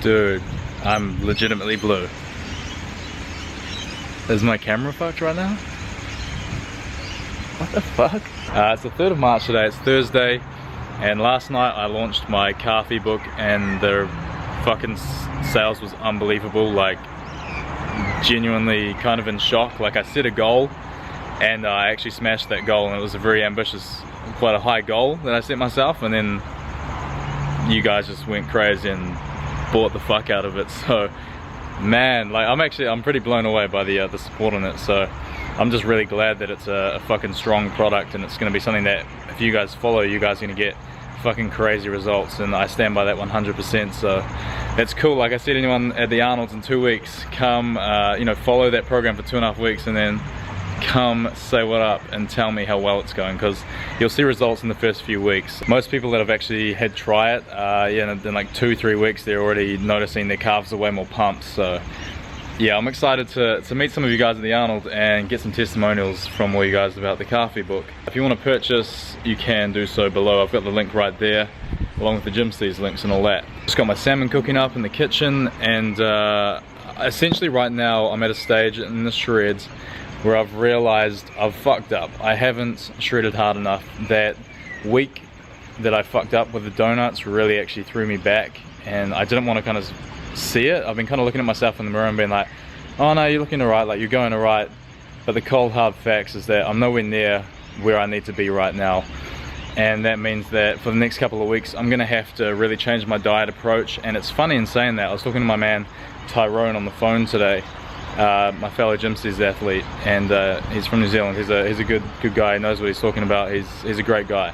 Dude, I'm legitimately blue. Is my camera fucked right now? What the fuck? It's the 3rd of March today, it's Thursday, and last night I launched my coffee book and the fucking sales was unbelievable. Like, genuinely kind of in shock. Like, I set a goal and I actually smashed that goal, and it was a very ambitious, quite a high goal that I set myself, and then you guys just went crazy and bought the fuck out of it. So man, like, I'm pretty blown away by the support on it. So I'm just really glad that it's a fucking strong product, and it's going to be something that if you guys follow, you guys are going to get fucking crazy results, and I stand by that 100%. So it's cool. Like I said, anyone at the Arnold's in 2 weeks, come you know, follow that program for 2.5 weeks, and then come say what up and tell me how well it's going, because you'll see results in the first few weeks. Most people that have actually had try it, yeah, in like 2-3 weeks, they're already noticing their calves are way more pumped. So yeah, I'm excited to meet some of you guys at the Arnold and get some testimonials from all you guys about the coffee book. If you want to purchase, you can do so below. I've got the link right there, along with the Gym Steez links and all that. Just got my salmon cooking up in the kitchen, and essentially right now I'm at a stage in the shreds where I've realized I've fucked up. I haven't shredded hard enough. That week that I fucked up with the donuts really actually threw me back, and I didn't want to kind of see it. I've been kind of looking at myself in the mirror and being like, oh no, you're looking alright, like you're going alright. But the cold hard facts is that I'm nowhere near where I need to be right now. And that means that for the next couple of weeks, I'm gonna have to really change my diet approach. And it's funny in saying that, I was talking to my man Tyrone on the phone today, my fellow Gym Steez athlete, and he's from New Zealand. He's a good guy. He knows what he's talking about. He's a great guy.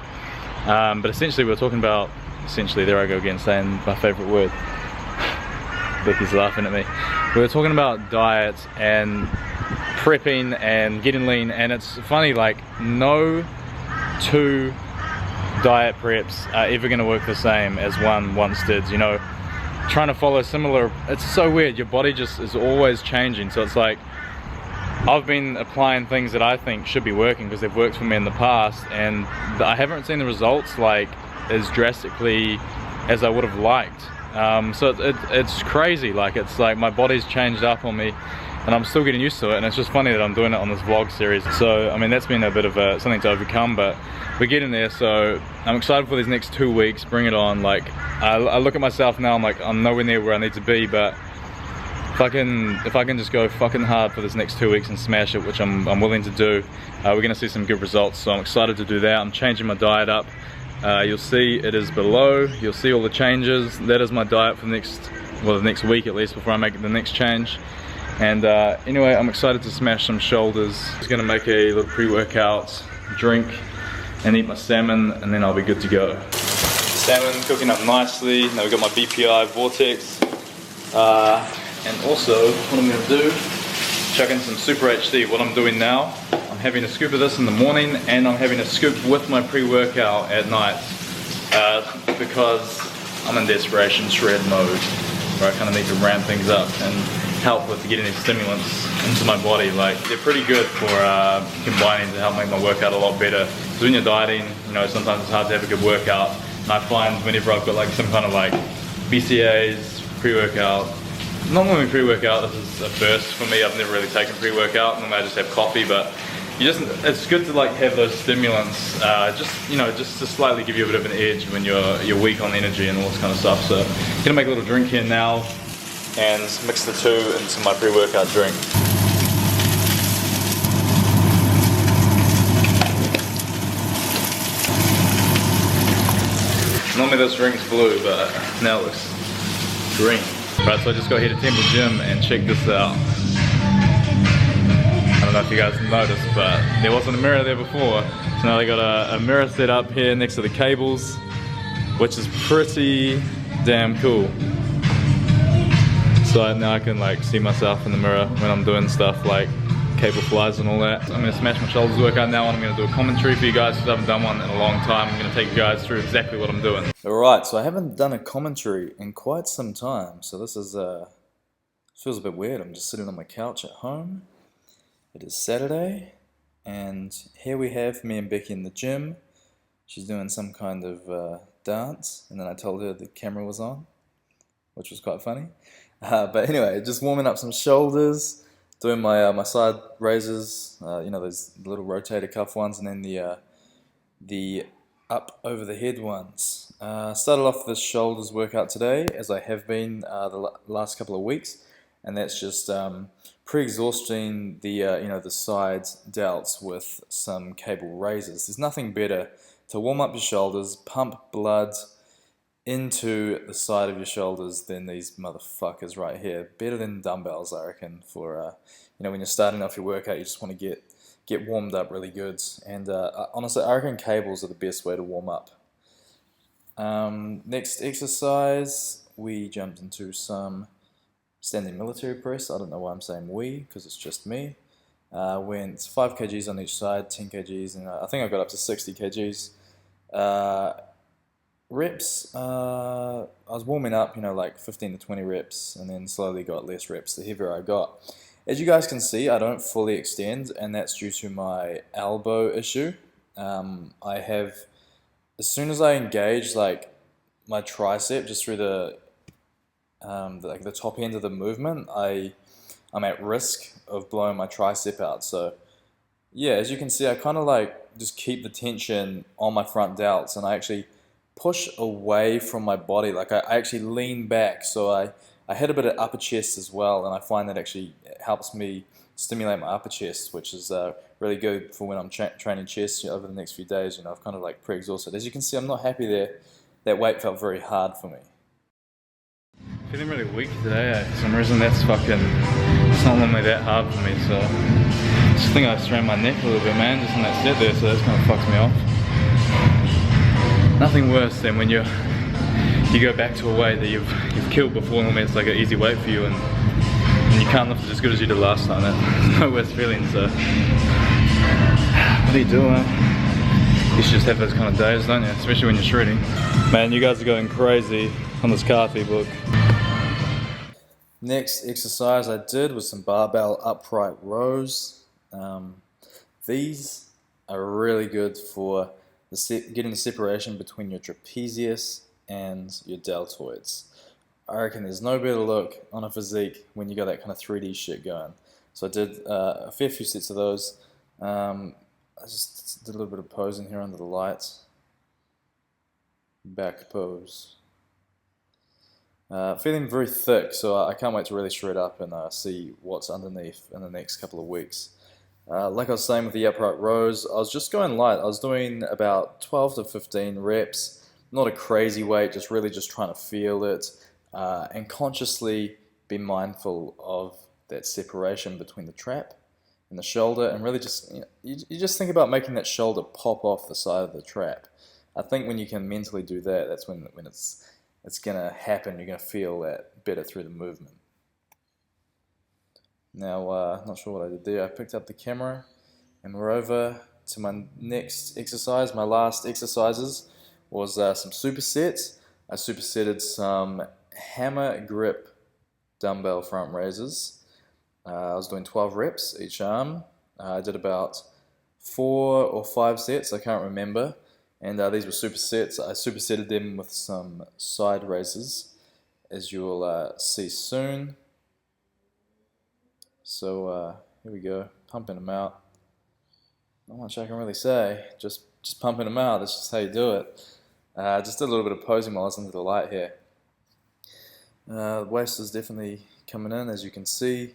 But essentially, we were talking about, essentially, there I go again, saying my favorite word. Becky's laughing at me. We were talking about diets and prepping and getting lean, and it's funny, like, no two diet preps are ever going to work the same as one once did. You know, trying to follow similar, it's so weird. Your body just is always changing. So it's like, I've been applying things that I think should be working because they've worked for me in the past, and I haven't seen the results like as drastically as I would have liked. So it's crazy. Like, it's like my body's changed up on me, and I'm still getting used to it. And it's just funny that I'm doing it on this vlog series. So I mean, that's been a bit of something to overcome, but we're getting there. So I'm excited for these next 2 weeks. Bring it on. Like, I look at myself now, I'm like, I'm nowhere near where I need to be, but if I can just go fucking hard for this next 2 weeks and smash it, which I'm willing to do, we're gonna see some good results. So I'm excited to do that. I'm changing my diet up. You'll see it is below. You'll see all the changes. That is my diet for the next week at least, before I make the next change. And anyway, I'm excited to smash some shoulders. I'm just gonna make a little pre-workout drink and eat my salmon, and then I'll be good to go. Salmon cooking up nicely. Now we've got my BPI Vortex. And also, what I'm gonna do, chuck in some Super HD. What I'm doing now, I'm having a scoop of this in the morning, and I'm having a scoop with my pre-workout at night, because I'm in desperation shred mode, where I kind of need to ramp things up and help with getting these stimulants into my body. Like, they're pretty good for combining to help make my workout a lot better. So when you're dieting, you know, sometimes it's hard to have a good workout, and I find whenever I've got like some kind of like BCAAs, pre-workout, normally pre-workout, this is a first for me. I've never really taken pre-workout. Normally I just have coffee, but it's good to like have those stimulants, just to slightly give you a bit of an edge when you're weak on energy and all this kind of stuff. So I'm gonna make a little drink here now and mix the two into my pre-workout drink. Normally this drink's blue, but now it looks green. Right, so I just got here to Temple Gym and check this out. I don't know if you guys noticed, but there wasn't a mirror there before. So now they got a mirror set up here next to the cables, which is pretty damn cool. So now I can like see myself in the mirror when I'm doing stuff like cable flies and all that. I'm gonna smash my shoulders workout now, and I'm gonna do a commentary for you guys because I haven't done one in a long time. I'm gonna take you guys through exactly what I'm doing. Alright, so I haven't done a commentary in quite some time, so this is feels a bit weird. I'm just sitting on my couch at home. It is Saturday, and here we have me and Becky in the gym. She's doing some kind of dance, and then I told her the camera was on. which was quite funny. But anyway, just warming up some shoulders, doing my side raises, you know, those little rotator cuff ones, and then the up over the head ones. Started off this shoulders workout today, as I have been the last couple of weeks, and that's just pre-exhausting the you know, the side delts with some cable raises. There's nothing better to warm up your shoulders, pump blood into the side of your shoulders than these motherfuckers right here. Better than dumbbells, I reckon, for you know, when you're starting off your workout, you just want to get warmed up really good. And honestly, I reckon cables are the best way to warm up. Next exercise, we jumped into some standing military press. I don't know why I'm saying we, because it's just me. Went 5 kgs on each side, 10 kgs, and I think I got up to 60 kgs. Reps, I was warming up, you know, like 15 to 20 reps, and then slowly got less reps the heavier I got. As you guys can see, I don't fully extend, and that's due to my elbow issue. I have, as soon as I engage like my tricep just through like the top end of the movement, I'm at risk of blowing my tricep out. So yeah, as you can see, I kind of like just keep the tension on my front delts, and I actually push away from my body. Like I actually lean back, so I hit a bit of upper chest as well, and I find that actually helps me stimulate my upper chest, which is really good for when I'm training chest over the next few days. You know, I've kind of like pre-exhausted. As you can see, I'm not happy there. That weight felt very hard for me. Feeling really weak today, for some reason. It's not normally that hard for me, so I just think I strained my neck a little bit, man, just on that set there, so that's kind of fucks me off. Nothing worse than when you go back to a weight that you've killed before. Normally it's like an easy weight for you, and you can't lift it as good as you did last time. That's no worse feeling. So what do you do, man? You should just have those kind of days, don't you? Especially when you're shredding. Man, you guys are going crazy on this coffee book. Next exercise I did was some barbell upright rows. These are really good for getting the separation between your trapezius and your deltoids. I reckon there's no better look on a physique when you got that kind of 3D shit going. So I did a fair few sets of those. I just did a little bit of posing here under the lights. Back pose. Feeling very thick, so I can't wait to really shred up and see what's underneath in the next couple of weeks. Like I was saying with the upright rows, I was just going light. I was doing about 12 to 15 reps, not a crazy weight, just really just trying to feel it and consciously be mindful of that separation between the trap and the shoulder, and really just, you know, you just think about making that shoulder pop off the side of the trap. I think when you can mentally do that, that's when it's gonna happen. You're gonna feel that better through the movement. Now, not sure what I did there. I picked up the camera and we're over to my next exercise. My last exercises was some supersets. I supersetted some hammer grip dumbbell front raises. I was doing 12 reps each arm. I did about 4 or 5 sets, I can't remember. And these were supersets. I supersetted them with some side raises, as you will see soon. So here we go, pumping them out. Not much I can really say, just pumping them out. That's just how you do it. Just did a little bit of posing while I was under the light here. The waist is definitely coming in, as you can see.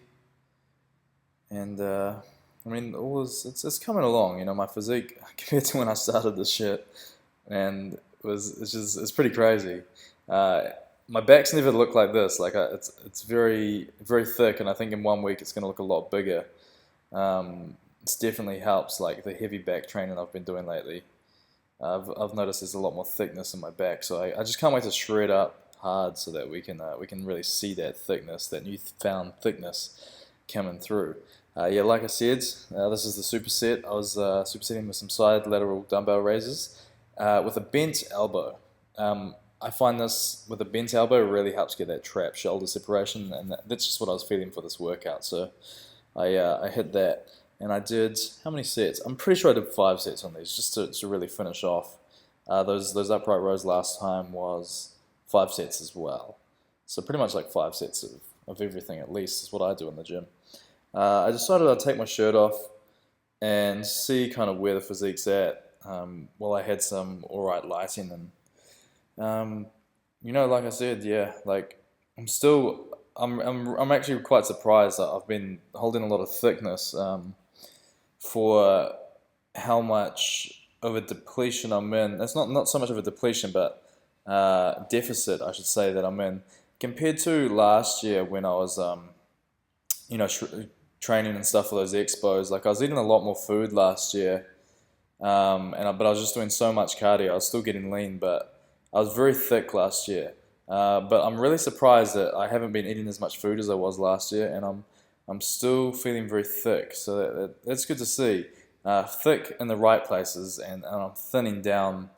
And I mean, it's coming along. You know, my physique compared to when I started this shit, and it's pretty crazy. My back's never looked like this. Like it's very, very thick, and I think in 1 week it's going to look a lot bigger. It's definitely helps, like the heavy back training I've been doing lately. I've noticed there's a lot more thickness in my back, so I just can't wait to shred up hard so that we can really see that thickness, that newfound thickness coming through. Yeah, like I said, this is the superset. I was supersetting with some side lateral dumbbell raises with a bent elbow. I find this with a bent elbow really helps get that trap shoulder separation, and that's just what I was feeling for this workout. So I hit that, and I did how many sets? I'm pretty sure I did 5 sets on these just to really finish off. Those upright rows last time was 5 sets as well. So pretty much like 5 sets of everything at least is what I do in the gym. I decided I'd take my shirt off and see kind of where the physique's at. Well, I had some alright lighting, and like I said, yeah, like I'm actually quite surprised that I've been holding a lot of thickness for how much of a depletion I'm in. It's not so much of a depletion, but deficit, I should say, that I'm in compared to last year when I was training and stuff for those expos. Like I was eating a lot more food last year, but I was just doing so much cardio. I was still getting lean, but I was very thick last year. But I'm really surprised that I haven't been eating as much food as I was last year, and I'm still feeling very thick. So that's good to see. Thick in the right places, and I'm thinning down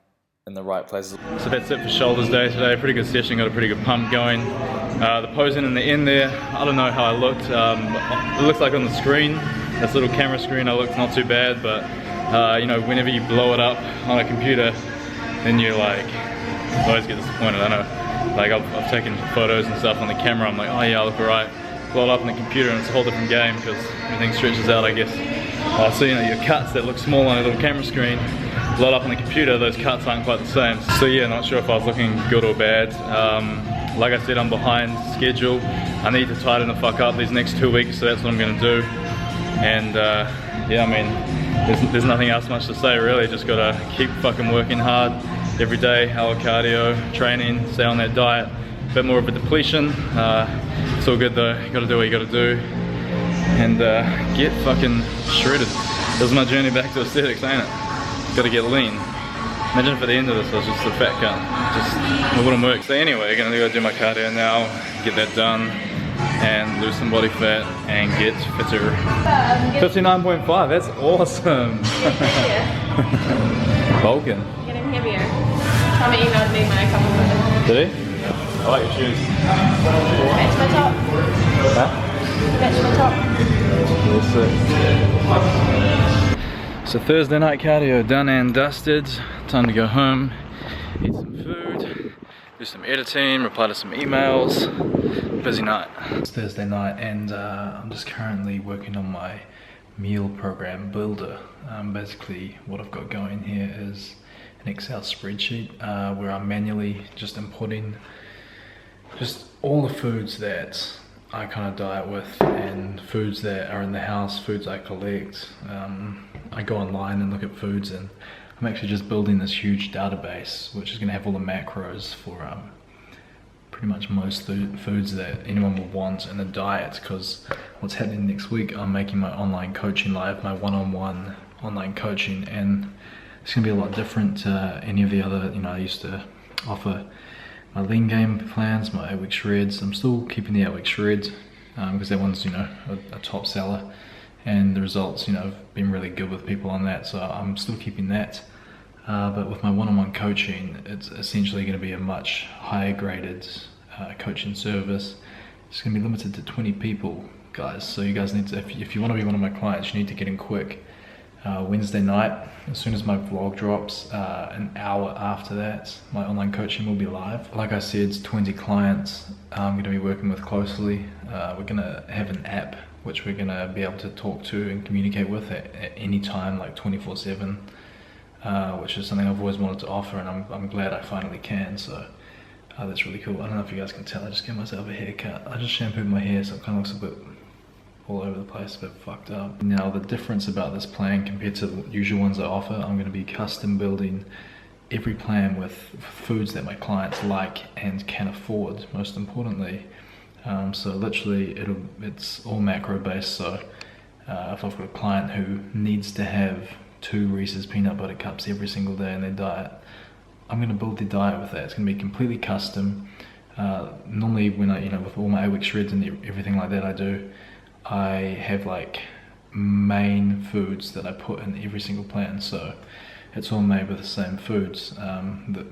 in the right places. So that's it for shoulders day today. Pretty good session, got a pretty good pump going. The posing in the end there, I don't know how I looked. It looks like on the screen, this little camera screen, I looked not too bad, but whenever you blow it up on a computer, then you like always get disappointed. I know, like I've taken photos and stuff on the camera, I'm like, oh yeah, I look alright. Blow it up on the computer and it's a whole different game because everything stretches out, I guess. So your cuts that look small on a little camera screen, blow it up on the computer, those cuts aren't quite the same. So yeah, not sure if I was looking good or bad. Like I said, I'm behind schedule. I need to tighten the fuck up these next 2 weeks, so that's what I'm gonna do. And yeah, I mean, there's nothing else much to say really. Just gotta keep fucking working hard every day, hella cardio, training, stay on that diet. A bit more of a depletion. It's all good though. You gotta do what you gotta do, and get fucking shredded. This is my journey back to aesthetics, ain't it? Gotta get lean. Imagine if at the end of this I was just a fat cunt. Just, it wouldn't work. So anyway, gonna go do my cardio now, get that done, and lose some body fat and get fitter. 59.5, that's awesome. Vulcan. Getting heavier. Tommy emailed me my couple photos. Did he? I like your shoes. Match my top. Huh? Match my top. So Thursday night cardio done and dusted. Time to go home, eat some food, do some editing, reply to some emails. Busy night. It's Thursday night and I'm just currently working on my meal program builder. Basically what I've got going here is an Excel spreadsheet where I'm manually just inputting just all the foods that I kind of diet with and foods that are in the house, foods I collect. I go online and look at foods, and I'm actually just building this huge database which is going to have all the macros for pretty much most foods that anyone will want in a diet, because what's happening next week, I'm making my online coaching live, my one-on-one online coaching, and it's going to be a lot different to any of the other, I used to offer my lean game plans, my 8-week shreds. I'm still keeping the 8-week shreds because that one's, a top seller, and the results, have been really good with people on that, so I'm still keeping that. But with my one-on-one coaching, it's essentially going to be a much higher graded coaching service. It's going to be limited to 20 people, guys. So you guys need to, if you want to be one of my clients, you need to get in quick. Wednesday night, as soon as my vlog drops, an hour after that, my online coaching will be live. Like I said, it's 20 clients I'm going to be working with closely. We're going to have an app which we're going to be able to talk to and communicate with at any time, like 24/7, which is something I've always wanted to offer, and I'm glad I finally can. So that's really cool. I don't know if you guys can tell, I just gave myself a haircut. I just shampooed my hair, so it kind of looks a bit all over the place, a bit fucked up. Now the difference about this plan compared to the usual ones I offer, I'm going to be custom building every plan with foods that my clients like and can afford, most importantly. So literally it's all macro based, so if I've got a client who needs to have 2 Reese's peanut butter cups every single day in their diet, I'm going to build their diet with that. It's going to be completely custom. Normally when I, with all my 8-week shreds and everything like that I do, I have like main foods that I put in every single plan, so it's all made with the same foods,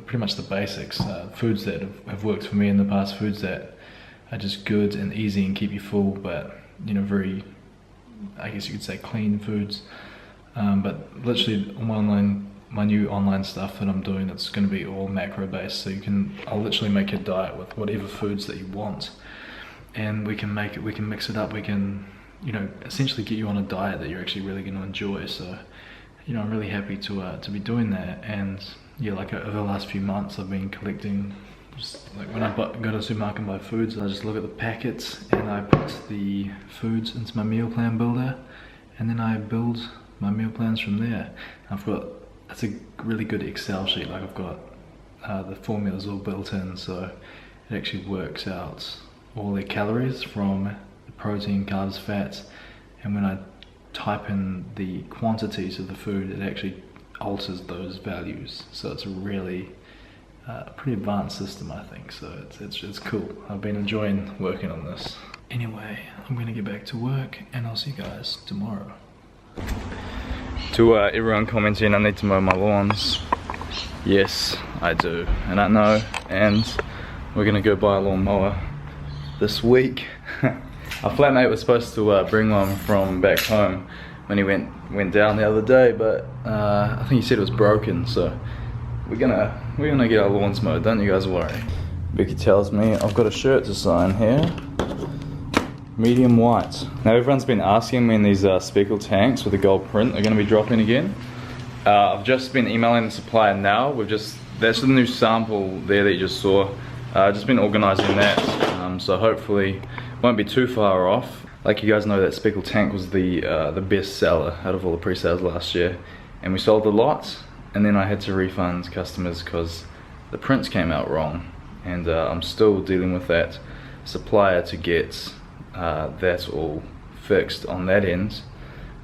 pretty much the basics, foods that have worked for me in the past, foods that are just good and easy and keep you full, but very, I guess you could say, clean foods. But literally all my online my new online stuff that I'm doing. It's going to be all macro based, so I'll literally make your diet with whatever foods that you want, and we can mix it up. We can, you know, essentially get you on a diet that you're actually really going to enjoy. So, you know, I'm really happy to be doing that. And yeah, like over the last few months, I've been collecting. Just like when I go to the supermarket and buy foods, I just look at the packets and I put the foods into my meal plan builder, and then I build my meal plans from there. That's a really good Excel sheet. Like I've got the formulas all built in, so it actually works out all the calories from the protein, carbs, fats, and when I type in the quantities of the food, it actually alters those values. So it's a really pretty advanced system, I think. So it's cool. I've been enjoying working on this. Anyway, I'm gonna get back to work and I'll see you guys tomorrow. To everyone commenting, I need to mow my lawns. Yes, I do, and I know, and we're gonna go buy a lawnmower this week. Our flatmate was supposed to bring one from back home when he went down the other day, but I think he said it was broken, so we're gonna get our lawns mowed, don't you guys worry. Becky tells me I've got a shirt to sign here. Medium white. Now everyone's been asking when these speckle tanks with the gold print are going to be dropping again. I've just been emailing the supplier now. That's the new sample there that you just saw. I've just been organising that, so hopefully won't be too far off. Like you guys know, that speckle tank was the best seller out of all the pre-sales last year, and we sold a lot, and then I had to refund customers because the prints came out wrong, and I'm still dealing with that supplier to get that's all fixed on that end,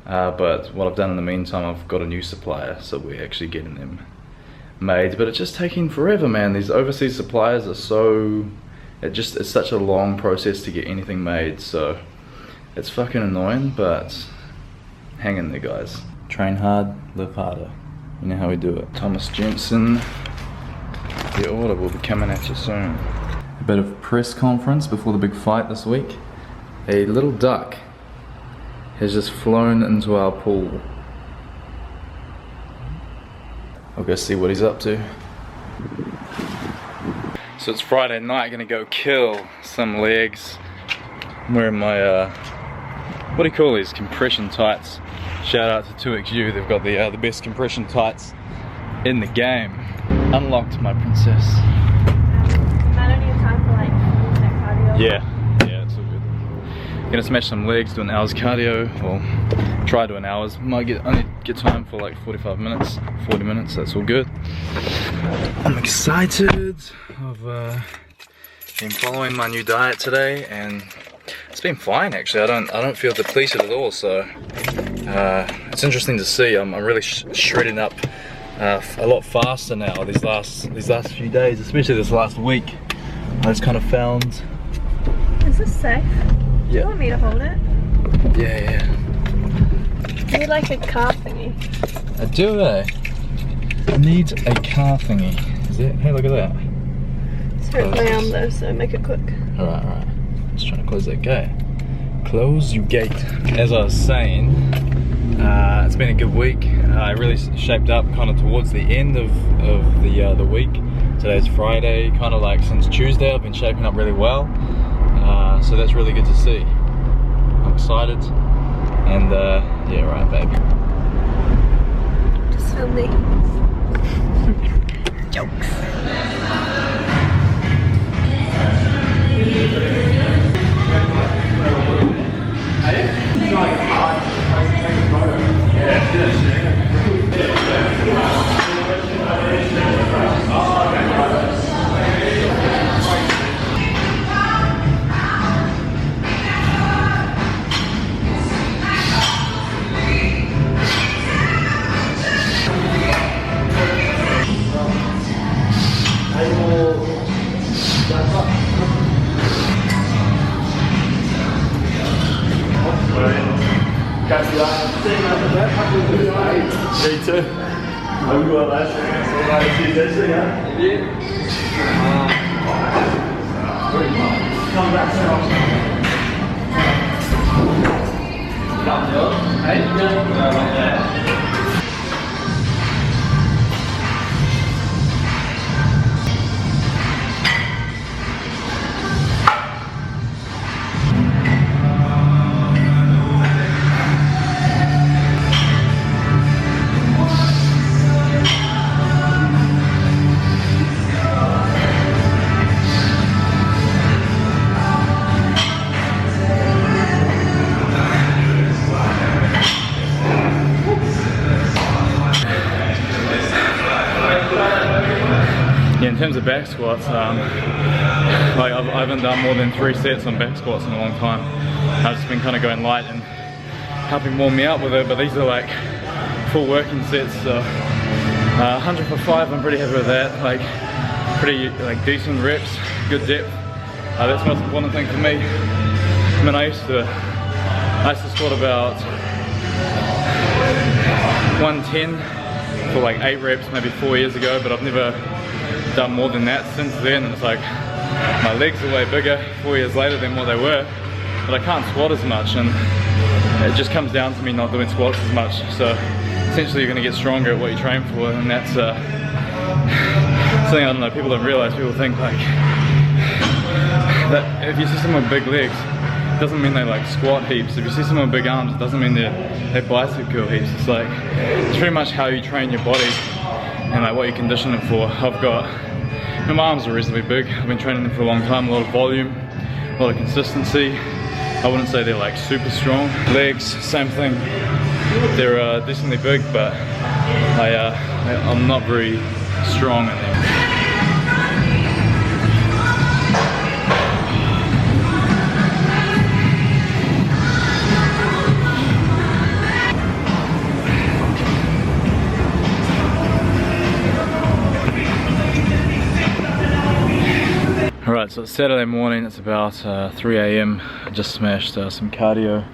but what I've done in the meantime, I've got a new supplier, so we're actually getting them made. But it's just taking forever, man. These overseas suppliers are it's such a long process to get anything made, so it's fucking annoying, but hang in there, guys. Train hard, live harder. You know how we do it. Thomas Jensen, the order will be coming at you soon. A bit of press conference before the big fight this week. A little duck has just flown into our pool. I'll go see what he's up to. So it's Friday night, gonna go kill some legs. I'm wearing my, what do you call these? Compression tights. Shout out to 2XU, they've got the best compression tights in the game. Unlocked, my princess. I don't have time for like that cardio. Yeah. Gonna smash some legs, do an hour's cardio, well, try to an hour's. Might only get time for like 45 minutes, 40 minutes, that's all good. I'm excited. I've been following my new diet today, and it's been fine actually. I don't feel depleted at all, so it's interesting to see. I'm really shredding up a lot faster now these last few days, especially this last week. I just kind of found. Is this safe? Yeah. You want me to hold it? Yeah. You need like a car thingy. I do, eh? I need a car thingy. Is it? Hey, look at that. It's hurt my arm though, so make it quick. Alright. Just trying to close that gate. Close your gate. As I was saying, it's been a good week. I really shaped up kind of towards the end of the week. Today's Friday, kind of like since Tuesday I've been shaping up really well. So that's really good to see. I'm excited, and yeah, right, baby. Just film me. Jokes. Me too. Har du gjort det? Så var det til det, ja? Kom back to Hej. of back squats, like I haven't done more than 3 sets on back squats in a long time. I've just been kind of going light and helping warm me up with it, but these are like full working sets, so 100 for 5, I'm pretty happy with that. Like pretty like decent reps, good depth. That's the most important thing for me. I mean, I used to squat about 110 for like 8 reps maybe 4 years ago, but I've never done more than that since then. And it's like my legs are way bigger 4 years later than what they were, but I can't squat as much, and it just comes down to me not doing squats as much. So essentially you're going to get stronger at what you train for, and that's something I don't know, people don't realize. People think like that if you see someone with big legs, it doesn't mean they like squat heaps. If you see someone with big arms, it doesn't mean they bicep curl heaps. It's like, it's pretty much how you train your body and like what you condition it for. I've got, my arms are reasonably big. I've been training them for a long time, a lot of volume, a lot of consistency. I wouldn't say they're like super strong. Legs, same thing. They're decently big, but I'm not very strong at them. Alright, so it's Saturday morning, it's about 3 AM. I just smashed some cardio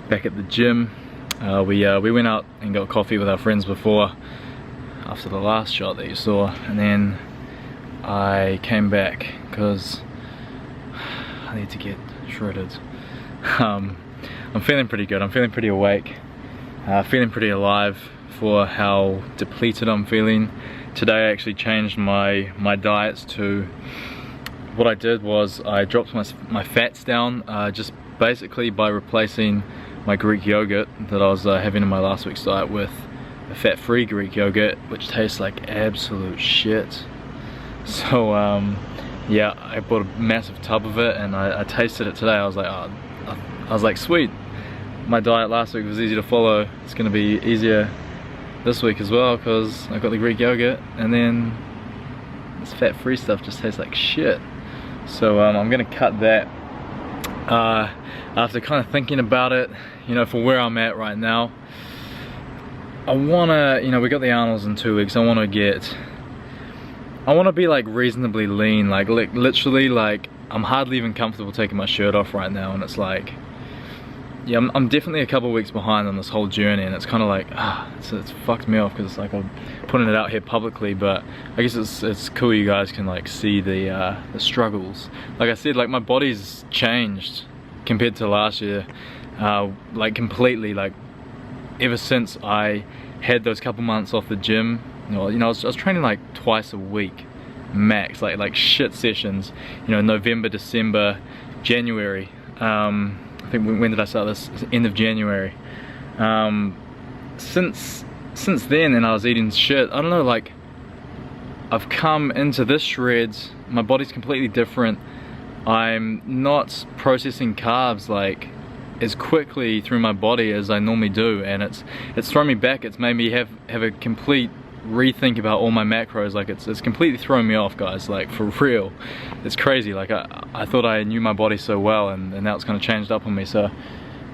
back at the gym. We went out and got coffee with our friends before, after the last shot that you saw, and then I came back because I need to get shredded. I'm feeling pretty good, I'm feeling pretty awake, feeling pretty alive for how depleted I'm feeling. Today I actually changed my diets to, what I did was I dropped my fats down just basically by replacing my Greek yogurt that I was having in my last week's diet with a fat-free Greek yogurt, which tastes like absolute shit. So yeah, I bought a massive tub of it and I tasted it today. I was like, sweet, my diet last week was easy to follow. It's gonna be easier this week as well because I got the Greek yogurt, and then this fat-free stuff just tastes like shit. So I'm gonna cut that. After kind of thinking about it, you know, for where I'm at right now, I wanna, you know, we got the Arnold's in 2 weeks. I wanna be like reasonably lean, like literally, like I'm hardly even comfortable taking my shirt off right now, and it's like, yeah, I'm definitely a couple weeks behind on this whole journey, and it's kind of like, it's fucked me off because like I'm putting it out here publicly, but I guess it's cool you guys can like see the struggles. Like I said, like my body's changed compared to last year, like completely. Like ever since I had those couple months off the gym, you know, I was training like twice a week max, like shit sessions, you know, November, December, January. I think, when did I start this? End of January. Since then, and I was eating shit, I don't know, like I've come into this shreds, my body's completely different. I'm not processing carbs like as quickly through my body as I normally do, and it's thrown me back. It's made me have a complete rethink about all my macros. Like it's completely thrown me off, guys, like for real. It's crazy. Like I thought I knew my body so well, and now it's kind of changed up on me. So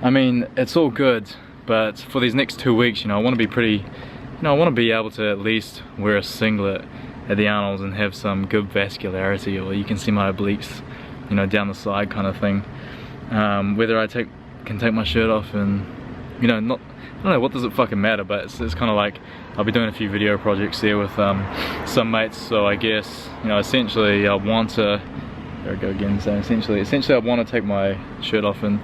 I mean, it's all good, but for these next 2 weeks, you know, I want to be pretty, you know, I want to be able to at least wear a singlet at the Arnold's and have some good vascularity, or you can see my obliques, you know, down the side kind of thing. Whether I can take my shirt off, and you know, I don't know, what does it fucking matter, but it's kind of like I'll be doing a few video projects there with some mates, so I guess, you know, essentially I want to, there we go again, so essentially I want to take my shirt off and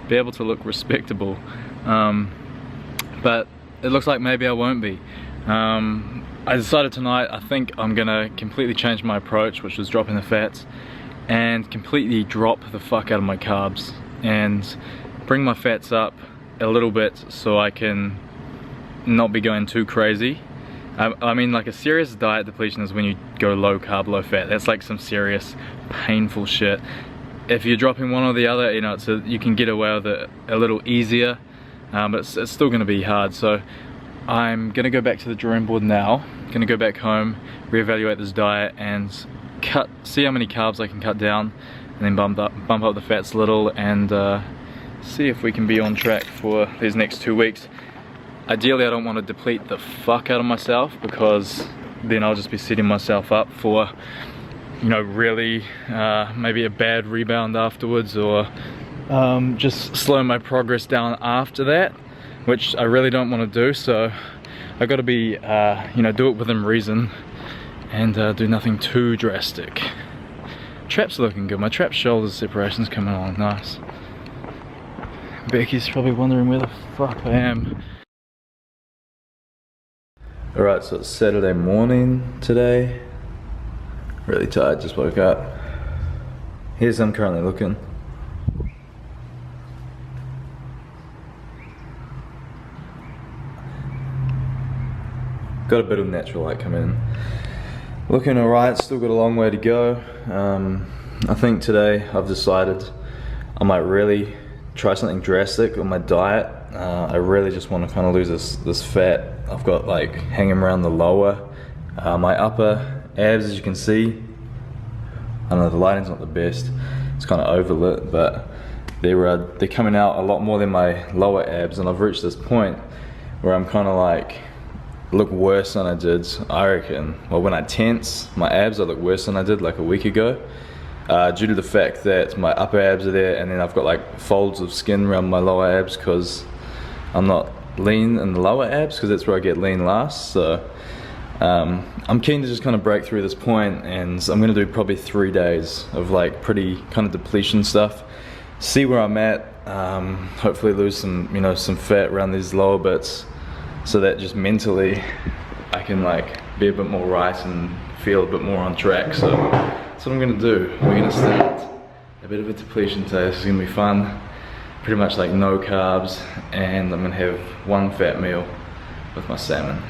be able to look respectable, but it looks like maybe I won't be. I decided tonight, I think I'm gonna completely change my approach, which was dropping the fats, and completely drop the fuck out of my carbs and bring my fats up a little bit so I can not be going too crazy. I mean, like a serious diet depletion is when you go low carb, low fat. That's like some serious painful shit. If you're dropping one or the other, you know, you can get away with it a little easier, but it's still gonna be hard. So I'm gonna go back to the drawing board now. Gonna go back home, reevaluate this diet, and see how many carbs I can cut down, and then bump up the fats a little, and see if we can be on track for these next 2 weeks. Ideally, I don't want to deplete the fuck out of myself, because then I'll just be setting myself up for, you know, really maybe a bad rebound afterwards, or just slow my progress down after that, which I really don't want to do. So I got to be, you know, do it within reason, and do nothing too drastic. Trap's looking good. My trap shoulder separation's coming along nice. Becky's probably wondering where the fuck I am. Alright, so it's Saturday morning today. Really tired, just woke up. Here's how I'm currently looking. Got a bit of natural light coming in. Looking alright, still got a long way to go. I think today I've decided I might really try something drastic on my diet. I really just want to kind of lose this fat I've got like hanging around the lower. My upper abs, as you can see, I don't know, the lighting's not the best. It's kind of overlit, but they're coming out a lot more than my lower abs, and I've reached this point where I'm kind of like look worse than I did, I reckon. Well, when I tense my abs, I look worse than I did like a week ago, due to the fact that my upper abs are there, and then I've got like folds of skin around my lower abs because I'm not lean in the lower abs, because that's where I get lean last. So I'm keen to just kind of break through this point, and I'm going to do probably 3 days of like pretty kind of depletion stuff, see where I'm at, hopefully lose some, you know, some fat around these lower bits, so that just mentally I can like be a bit more right and feel a bit more on track. So that's what I'm gonna do. We're gonna start a bit of a depletion test. It's gonna be fun. Pretty much like no carbs, and I'm gonna have 1 fat meal with my salmon.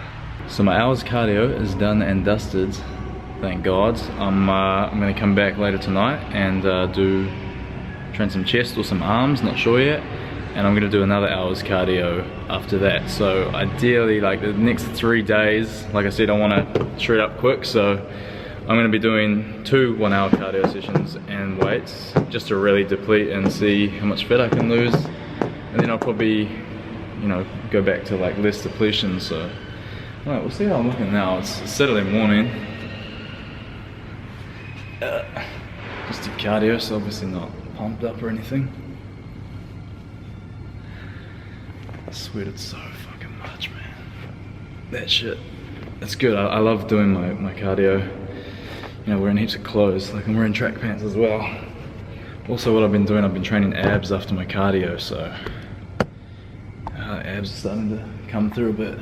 So my hour's cardio is done and dusted, thank God. I'm gonna come back later tonight and train some chest or some arms, not sure yet. And I'm gonna do another hour's cardio after that. So ideally, like the next 3 days, like I said, I wanna shred up quick, so I'm gonna be doing 2 1-hour cardio sessions and weights, just to really deplete and see how much fat I can lose. And then I'll probably, you know, go back to like less depletion. So, alright, we'll see how I'm looking now. It's Saturday morning. Just did cardio, so obviously not pumped up or anything. I sweated so fucking much, man. That shit, it's good. I love doing my cardio. You know, wearing heaps of clothes. Like I'm wearing track pants as well. Also, what I've been doing, I've been training abs after my cardio, so abs are starting to come through a bit.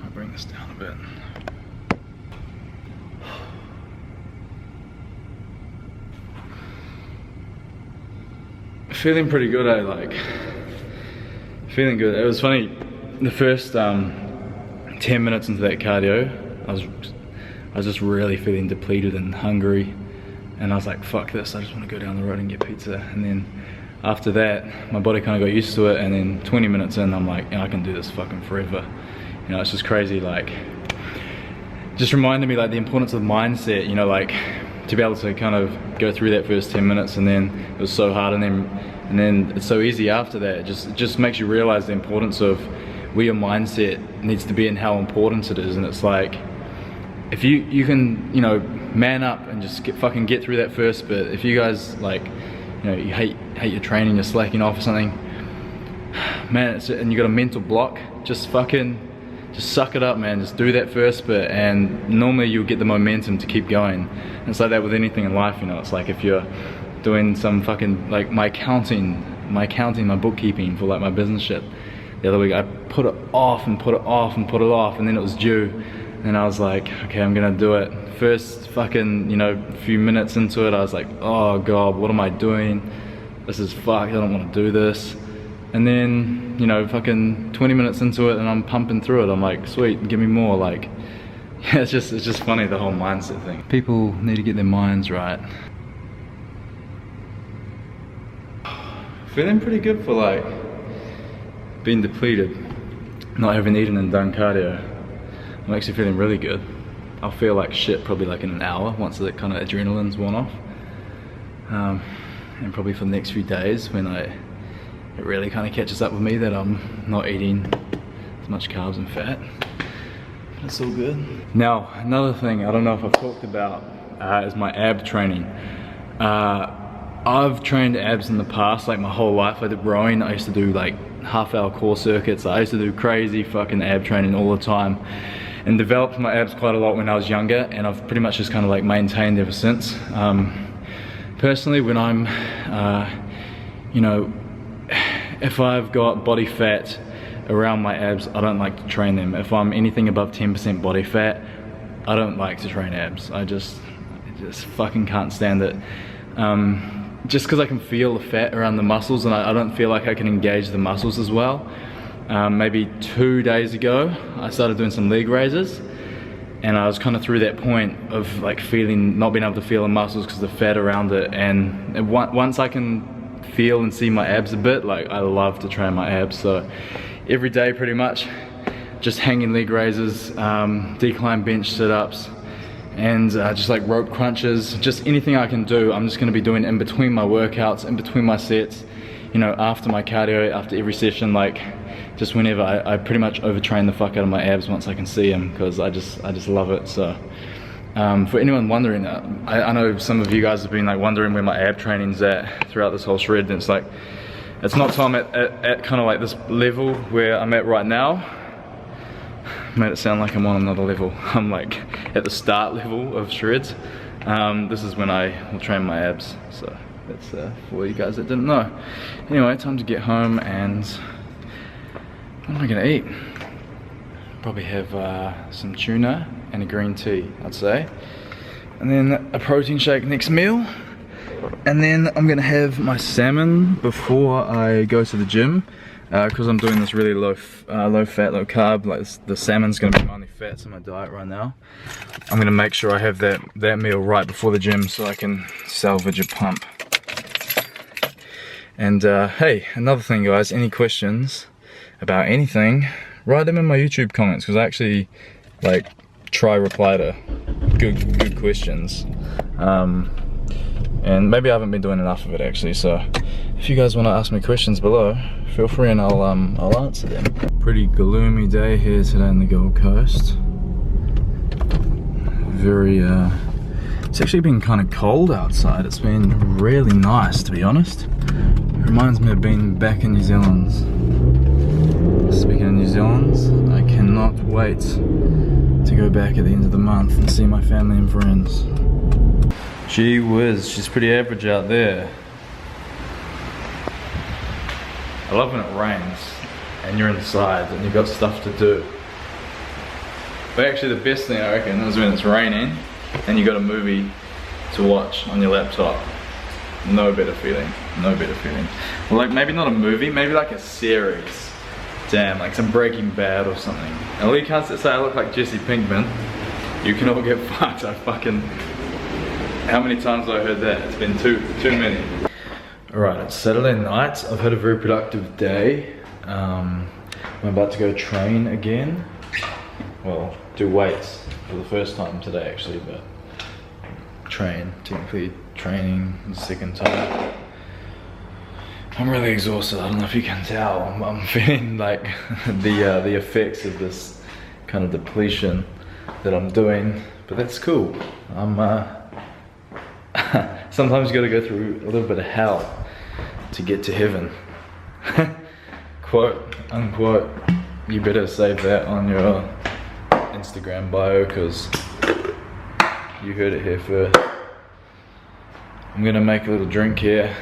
I'll bring this down a bit. Feeling pretty good, like feeling good. It was funny, the first 10 minutes into that cardio, I was just really feeling depleted and hungry, and I was like, fuck this, I just want to go down the road and get pizza. And then after that, my body kind of got used to it, and then 20 minutes in, I'm like, I can do this fucking forever. You know, it's just crazy. Like, just reminded me like the importance of mindset, you know, like to be able to kind of go through that first 10 minutes, and then it was so hard, and then it's so easy after that. It just makes you realize the importance of where your mindset needs to be and how important it is. And it's like, if you can, you know, man up and just fucking get through that first bit. If you guys like, you know, you hate your training, you're slacking off or something, man, and you got a mental block, just suck it up, man. Just do that first bit, and normally you'll get the momentum to keep going. And it's like that with anything in life, you know. It's like if you're doing some fucking, like my bookkeeping for like my business shit the other week, I put it off and put it off and put it off, and then it was due, and I was like, okay, I'm gonna do it. First fucking, you know, few minutes into it, I was like, oh god, what am I doing? This is fucked, I don't want to do this. And then, you know, fucking 20 minutes into it, and I'm pumping through it. I'm like, sweet, give me more. Like, yeah, it's just funny, the whole mindset thing. People need to get their minds right. Feeling pretty good for like being depleted, not having eaten and done cardio. I'm actually feeling really good. I'll feel like shit probably like in an hour once the kind of adrenaline's worn off. And probably for the next few days when it really kind of catches up with me that I'm not eating as much carbs and fat. But it's all good. Now, another thing I don't know if I've talked about is my ab training. I've trained abs in the past, like my whole life. I did rowing. I used to do like half-hour core circuits. I used to do crazy fucking ab training all the time, and developed my abs quite a lot when I was younger, and I've pretty much just kind of like maintained ever since. Personally, when I'm, you know, if I've got body fat around my abs, I don't like to train them. If I'm anything above 10% body fat, I don't like to train abs. I just fucking can't stand it. Just because I can feel the fat around the muscles, and I don't feel like I can engage the muscles as well. Maybe 2 days ago, I started doing some leg raises, and I was kind of through that point of like not being able to feel the muscles because of the fat around it. And once I can feel and see my abs a bit, like I love to train my abs. So every day pretty much, just hanging leg raises, decline bench sit-ups, and just like rope crunches, just anything I can do. I'm just going to be doing in between my workouts, in between my sets, you know, after my cardio, after every session, like just whenever. I pretty much overtrain the fuck out of my abs once I can see them, because I just love it. So for anyone wondering, I know some of you guys have been like wondering where my ab training's at throughout this whole shred, and it's like, it's not till I'm at kind of like this level where I'm at right now. Made it sound like I'm on another level. I'm like at the start level of shreds. This is when I will train my abs. So that's for you guys that didn't know. Anyway, time to get home, and what am I gonna eat? Probably have some tuna and a green tea, I'd say. And then a protein shake next meal. And then I'm gonna have my salmon before I go to the gym. Because I'm doing this really low fat, low carb, like the salmon's gonna be my only fats in my diet right now. I'm gonna make sure I have that meal right before the gym so I can salvage a pump. And hey, another thing guys, any questions about anything, write them in my YouTube comments, because I actually like try reply to good questions. And maybe I haven't been doing enough of it actually, so if you guys want to ask me questions below, feel free and I'll answer them. Pretty gloomy day here today in the Gold Coast. Very, it's actually been kind of cold outside. It's been really nice, to be honest. It reminds me of being back in New Zealand. Speaking of New Zealand, I cannot wait to go back at the end of the month and see my family and friends. Gee whiz, she's pretty average out there. I love when it rains and you're inside and you've got stuff to do. But actually the best thing I reckon is when it's raining and you got a movie to watch on your laptop. No better feeling, no better feeling. Well, like maybe not a movie, maybe like a series. Damn, like some Breaking Bad or something. And all you can't say I look like Jesse Pinkman. You can all get fucked. I fucking... How many times have I heard that? It's been too many. Alright, it's Saturday night. I've had a very productive day. I'm about to go train again. Well, do weights for the first time today actually, but train, technically training the second time. I'm really exhausted. I don't know if you can tell. I'm feeling like the effects of this kind of depletion that I'm doing, but that's cool. Sometimes you gotta go through a little bit of hell to get to heaven. Quote, unquote. You better save that on your Instagram bio, because you heard it here first. I'm gonna make a little drink here.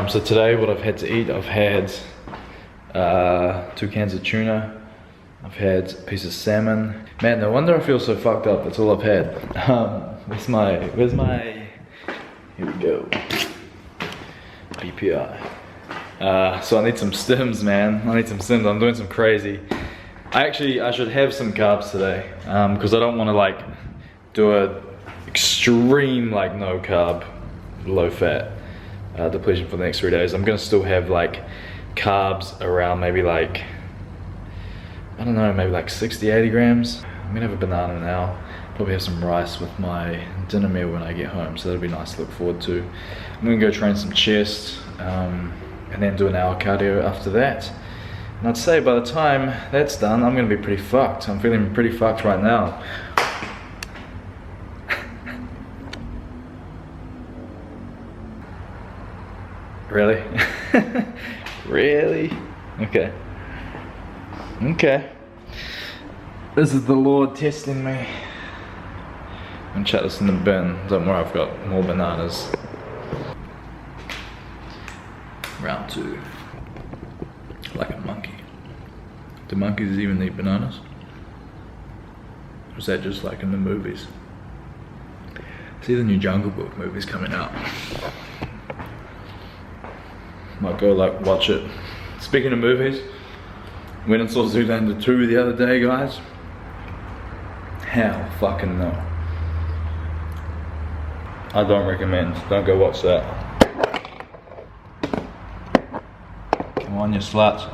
So today what I've had to eat, I've had 2 cans of tuna, I've had a piece of salmon. Man, no wonder I feel so fucked up, that's all I've had. Where's my, here we go, BPI. So I need some stims, man. I need some stims. I'm doing some crazy. I should have some carbs today, because I don't want to like do a extreme like no carb, low fat. depletion for the next 3 days. I'm gonna still have like carbs around maybe like, I don't know, maybe like 60-80 grams. I'm gonna have a banana now, probably have some rice with my dinner meal when I get home, so that'll be nice to look forward to. I'm gonna go train some chest and then do an hour cardio after that. And I'd say by the time that's done, I'm gonna be pretty fucked. I'm feeling pretty fucked right now. Really? Really? Okay. Okay. This is the Lord testing me. I'm gonna chuck this in the bin. Don't worry, I've got more bananas. Round 2. Like a monkey. Do monkeys even eat bananas? Or is that just like in the movies? See the new Jungle Book movie's coming out. Might go like watch it. Speaking of movies, went and saw Zoolander 2 the other day, guys. Hell fucking no. I don't recommend. Don't go watch that. Come on, you sluts.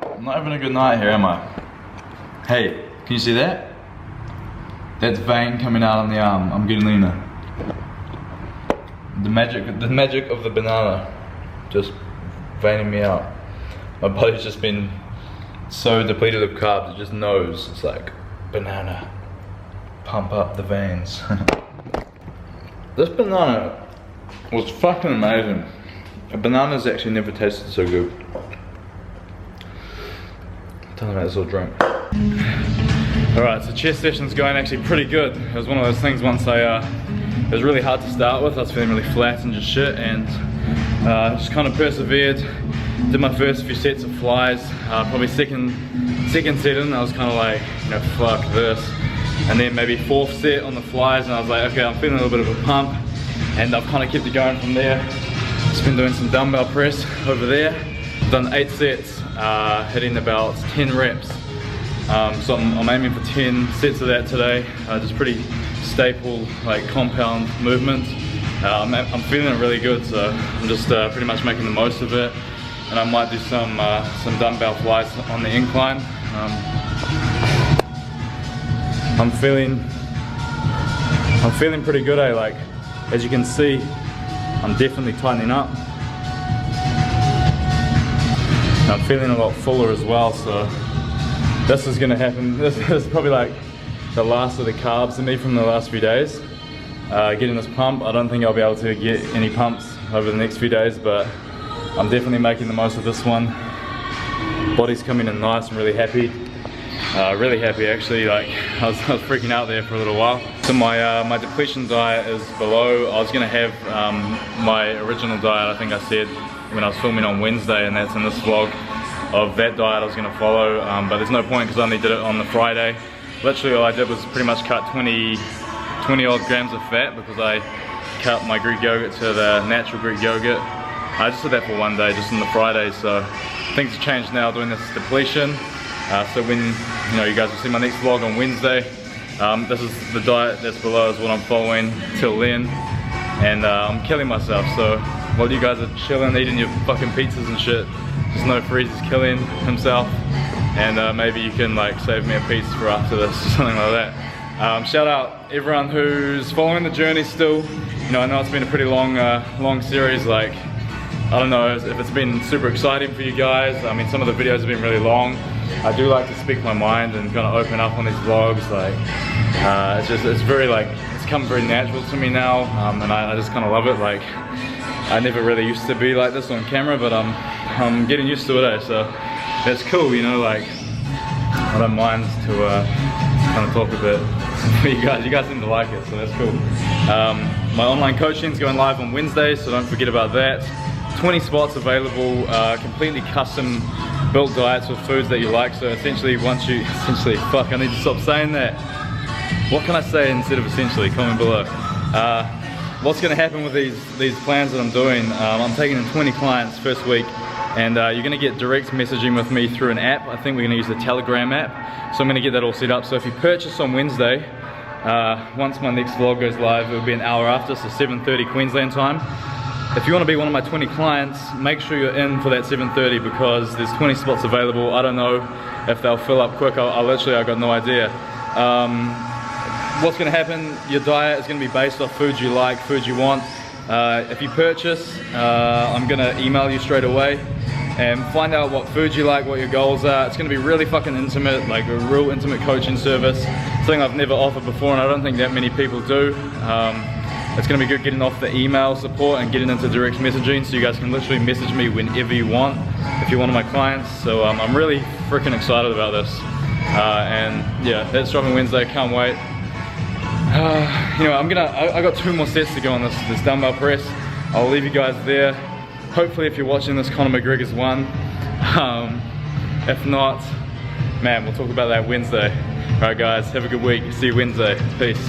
I'm not having a good night here, am I? Hey, can you see that? That's vein coming out on the arm. I'm getting leaner. The magic of the banana just veining me out. My body's just been so depleted of carbs, it just knows. It's like, banana, pump up the veins. This banana was fucking amazing. A banana's actually never tasted so good. Tell them about this little drink. Alright, so chest session's going actually pretty good. It was one of those things once it was really hard to start with. I was feeling really flat and just shit, and just kind of persevered. Did my first few sets of flies. Probably second set in, I was kind of like, you know, fuck this. And then maybe 4th set on the flies, and I was like, okay, I'm feeling a little bit of a pump, and I've kind of kept it going from there. Just been doing some dumbbell press over there. I've done 8 sets, hitting about 10 reps. So I'm aiming for 10 sets of that today. Just pretty staple, like compound movement. I'm feeling it really good, so I'm just pretty much making the most of it. And I might do some dumbbell flies on the incline. I'm feeling pretty good, eh? Like, as you can see, I'm definitely tightening up. I'm feeling a lot fuller as well, so this is gonna happen. This is probably like the last of the carbs in me from the last few days. Getting this pump, I don't think I'll be able to get any pumps over the next few days, but I'm definitely making the most of this one. Body's coming in nice, I'm really happy. Really happy actually, like I was freaking out there for a little while. So my depletion diet is below. I was gonna have my original diet, I think I said when I was filming on Wednesday, and that's in this vlog, of that diet I was gonna follow, but there's no point because I only did it on the Friday. Literally all I did was pretty much cut 20 odd grams of fat, because I cut my Greek yogurt to the natural Greek yogurt. I just did that for one day, just on the Friday, so things have changed now doing this depletion. So when you guys will see my next vlog on Wednesday, this is the diet that's below is what I'm following till then, and I'm killing myself. So while you guys are chilling, eating your fucking pizzas and shit, just know Freezy's killing himself, and maybe you can like save me a piece for after this or something like that. Shout out everyone who's following the journey still. You know, I know it's been a pretty long series. Like, I don't know if it's been super exciting for you guys. I mean, some of the videos have been really long. I do like to speak my mind and kind of open up on these vlogs. Like, it's very like, it's come very natural to me now, and I just kind of love it. Like, I never really used to be like this on camera, but I'm getting used to it, so that's cool, you know, like, I don't mind to kind of talk a bit for you guys seem to like it, so that's cool. My online coaching is going live on Wednesday, so don't forget about that. 20 spots available, completely custom built diets with foods that you like. So essentially, fuck, I need to stop saying that. What can I say instead of essentially? Comment below. What's going to happen with these plans that I'm doing? I'm taking in 20 clients first week, and you're going to get direct messaging with me through an app. I think we're going to use the Telegram app, so I'm going to get that all set up. So if you purchase on Wednesday, Once my next vlog goes live, it'll be an hour after, so 7:30 Queensland time. If you want to be one of my 20 clients, make sure you're in for that 7:30 because there's 20 spots available. I don't know if they'll fill up quick. I got no idea. What's going to happen, your diet is going to be based off food you like, food you want. If you purchase, I'm going to email you straight away and find out what food you like, what your goals are. It's going to be really fucking intimate, like a real intimate coaching service. Something I've never offered before and I don't think that many people do. It's going to be good getting off the email support and getting into direct messaging, so you guys can literally message me whenever you want if you're one of my clients. So I'm really freaking excited about this. And yeah, that's dropping Wednesday, can't wait. You know, I got 2 more sets to go on this dumbbell press. I'll leave you guys there. Hopefully if you're watching this, Conor McGregor's won. If not, man, we'll talk about that Wednesday. Alright guys, have a good week. See you Wednesday. Peace.